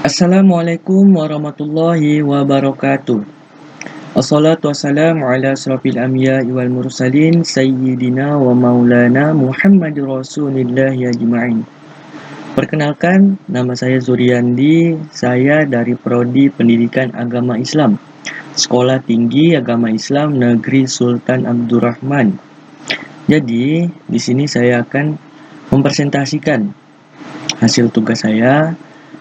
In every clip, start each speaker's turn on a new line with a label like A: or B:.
A: Assalamualaikum warahmatullahi wabarakatuh. Assalatu wassalamu ala asrafil anbiya'i wal mursalin sayyidina wa maulana Muhammadur Rasulillahi ajma'in. Perkenalkan, nama saya Zuryandi, saya dari Prodi Pendidikan Agama Islam, Sekolah Tinggi Agama Islam Negeri Sultan Abdurrahman. Jadi, di sini saya akan mempresentasikan hasil tugas saya,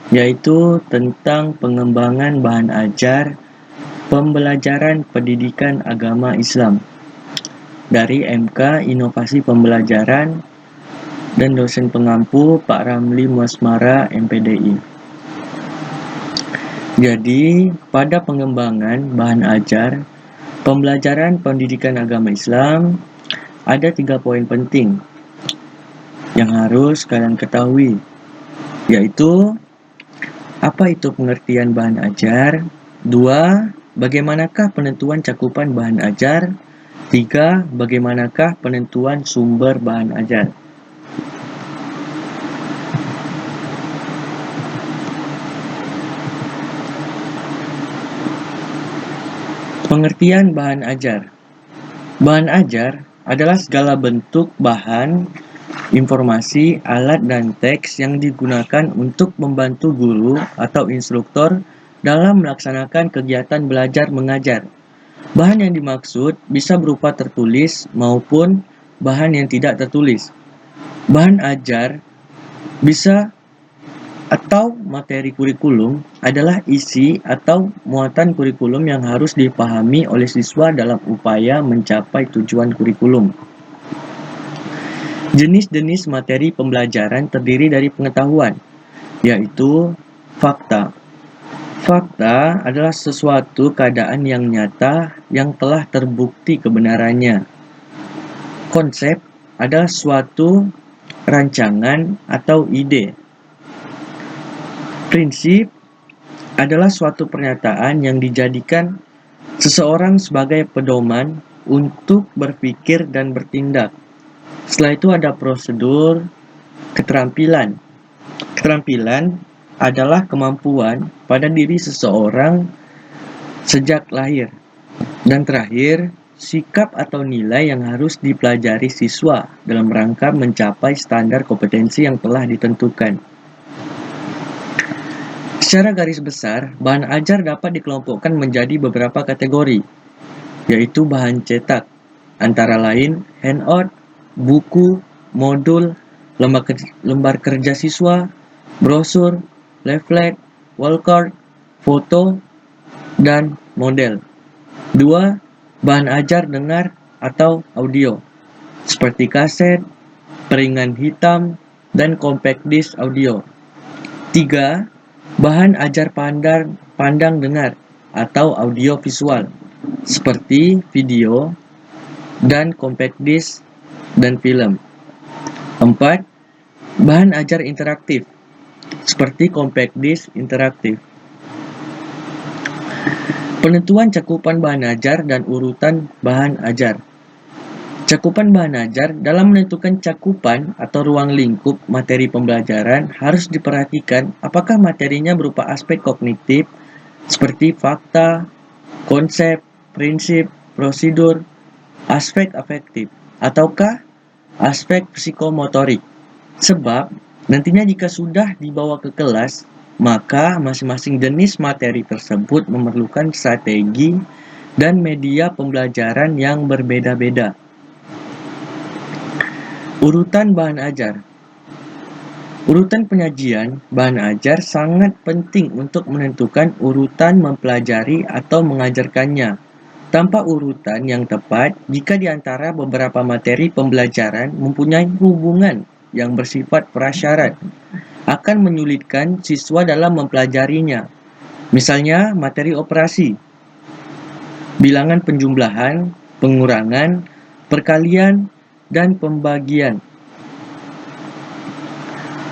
A: yaitu tentang pengembangan bahan ajar pembelajaran pendidikan agama Islam dari MK Inovasi Pembelajaran dan dosen pengampu Pak Ramli Muasmara MPDI. Jadi, pada pengembangan bahan ajar pembelajaran pendidikan agama Islam ada 3 poin penting yang harus kalian ketahui, yaitu apa itu pengertian bahan ajar, 2. Bagaimanakah penentuan cakupan bahan ajar, 3. Bagaimanakah penentuan sumber bahan ajar. Pengertian bahan ajar. Bahan ajar adalah segala bentuk bahan, informasi, alat, dan teks yang digunakan untuk membantu guru atau instruktur dalam melaksanakan kegiatan belajar mengajar. Bahan yang dimaksud bisa berupa tertulis maupun bahan yang tidak tertulis. Bahan ajar bisa atau materi kurikulum adalah isi atau muatan kurikulum yang harus dipahami oleh siswa dalam upaya mencapai tujuan kurikulum. Jenis-jenis materi pembelajaran terdiri dari pengetahuan, yaitu fakta. Fakta adalah sesuatu keadaan yang nyata yang telah terbukti kebenarannya. Konsep adalah suatu rancangan atau ide. Prinsip adalah suatu pernyataan yang dijadikan seseorang sebagai pedoman untuk berpikir dan bertindak. Setelah itu ada prosedur. Keterampilan. Keterampilan adalah kemampuan pada diri seseorang sejak lahir. Dan terakhir, sikap atau nilai yang harus dipelajari siswa dalam rangka mencapai standar kompetensi yang telah ditentukan. Secara garis besar, bahan ajar dapat dikelompokkan menjadi beberapa kategori, yaitu bahan cetak, antara lain handout, buku, modul, lembar kerja siswa, brosur, leaflet, wallcard, foto, dan model. 2. Bahan ajar dengar atau audio, seperti kaset, peringan hitam, dan compact disc audio. 3. Bahan ajar pandang dengar atau audio visual, seperti video dan compact disc dan film. 4. Bahan ajar interaktif, seperti compact disc interaktif. Penentuan cakupan bahan ajar dan urutan bahan ajar. Cakupan bahan ajar dalam menentukan cakupan atau ruang lingkup materi pembelajaran harus diperhatikan apakah materinya berupa aspek kognitif seperti fakta, konsep, prinsip, prosedur, aspek afektif, ataukah aspek psikomotorik. Sebab nantinya jika sudah dibawa ke kelas, maka masing-masing jenis materi tersebut memerlukan strategi dan media pembelajaran yang berbeda-beda. Urutan bahan ajar. Urutan penyajian bahan ajar sangat penting untuk menentukan urutan mempelajari atau mengajarkannya. Tanpa urutan yang tepat, jika di antara beberapa materi pembelajaran mempunyai hubungan yang bersifat prasyarat, akan menyulitkan siswa dalam mempelajarinya. Misalnya, materi operasi, bilangan penjumlahan, pengurangan, perkalian, dan pembagian.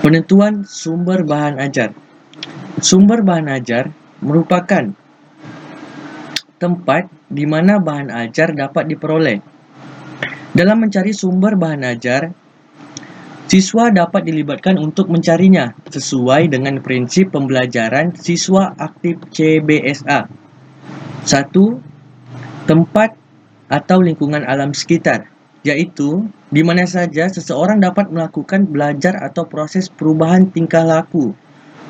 A: Penentuan sumber bahan ajar. Sumber bahan ajar merupakan tempat di mana bahan ajar dapat diperoleh. Dalam mencari sumber bahan ajar, Siswa dapat dilibatkan untuk mencarinya sesuai dengan prinsip pembelajaran siswa aktif CBSA. 1. Tempat atau lingkungan alam sekitar, yaitu di mana saja seseorang dapat melakukan belajar atau proses perubahan tingkah laku.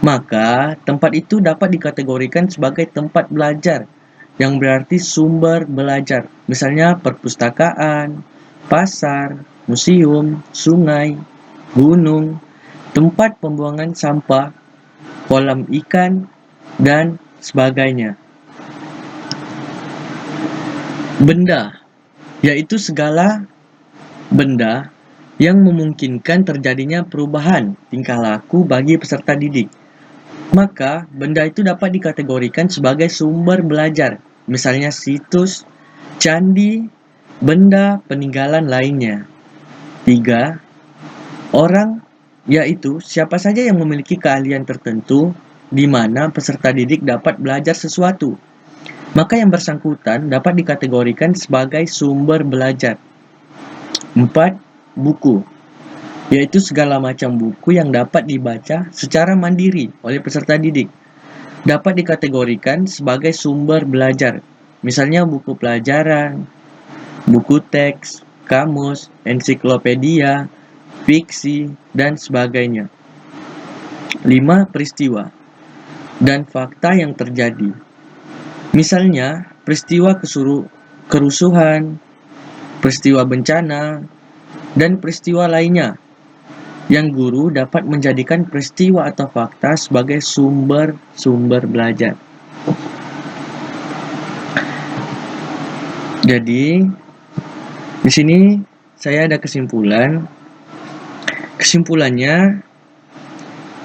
A: Maka, tempat itu dapat dikategorikan sebagai tempat belajar, yang berarti sumber belajar. Misalnya perpustakaan, pasar, museum, sungai, gunung, tempat pembuangan sampah, kolam ikan, dan sebagainya. Benda, yaitu segala benda yang memungkinkan terjadinya perubahan tingkah laku bagi peserta didik. Maka, benda itu dapat dikategorikan sebagai sumber belajar, misalnya situs, candi, benda peninggalan lainnya. 3. Orang, yaitu siapa saja yang memiliki keahlian tertentu di mana peserta didik dapat belajar sesuatu. Maka yang bersangkutan dapat dikategorikan sebagai sumber belajar. 4. Buku, yaitu segala macam buku yang dapat dibaca secara mandiri oleh peserta didik, dapat dikategorikan sebagai sumber belajar. Misalnya buku pelajaran, buku teks, kamus, ensiklopedia, fiksi, dan sebagainya. 5. Peristiwa dan fakta yang terjadi. Misalnya, peristiwa kerusuhan, peristiwa bencana, dan peristiwa lainnya yang guru dapat menjadikan peristiwa atau fakta sebagai sumber belajar. Jadi, di sini saya ada kesimpulan. Kesimpulannya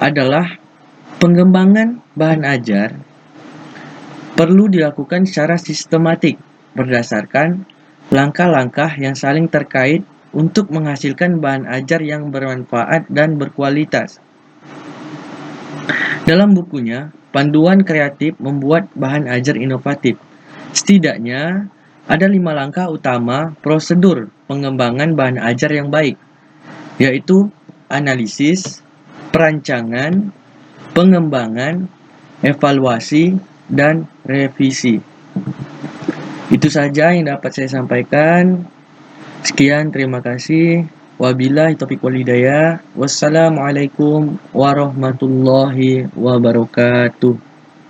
A: adalah pengembangan bahan ajar perlu dilakukan secara sistematik berdasarkan langkah-langkah yang saling terkait untuk menghasilkan bahan ajar yang bermanfaat dan berkualitas. Dalam bukunya, Panduan Kreatif Membuat Bahan Ajar Inovatif, setidaknya ada 5 langkah utama prosedur pengembangan bahan ajar yang baik, yaitu analisis, perancangan, pengembangan, evaluasi, dan revisi. Itu saja yang dapat saya sampaikan. Sekian, terima kasih. Wabillahi taufiq wal hidayah. Wassalamualaikum warahmatullahi wabarakatuh.